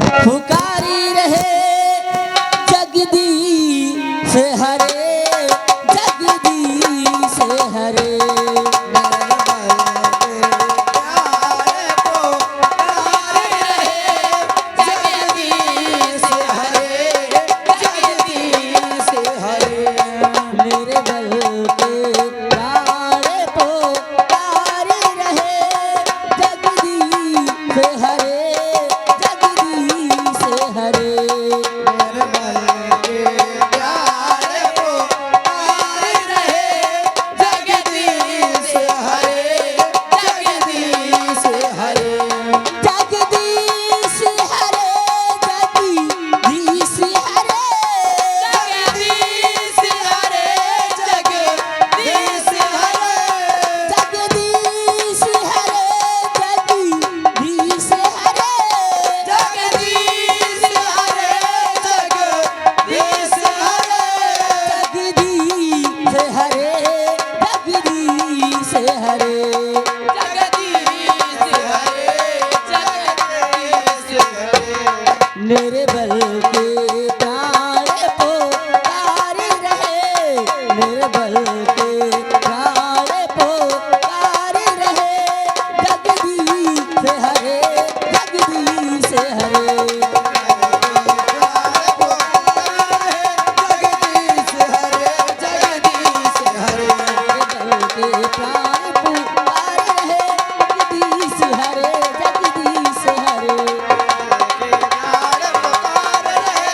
पुकारी रहे जगदीश हरे, जगदीश हरे। मेरे बल के प्यारे पुकारे रहे जगदीश हरे, जगदीश हरे। मेरे बल के प्यारे पुकारे रहे जगदीश हरे, जगदीश हरे। जगदीश हरे, जगदीश हरे। जगदीश हरे, जगदीश हरे। जगदीश हरे, जगदीश हरे। जगदीश हरे, जगदीश हरे। जगदीश हरे, जगदीश हरे। जगदीश हरे, जगदीश हरे। मेरे बल के प्यारे पुकारे रहे, मेरे बल के प्यारे पुकारे रहे जगदीश हरे, जगदीश हरे। जगदीश हरे, जगदीश हरे। मेरे बल के प्यारे पुकारे रहे जगदीश हरे, जगदीश हरे। प्यार पुकार रहे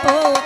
को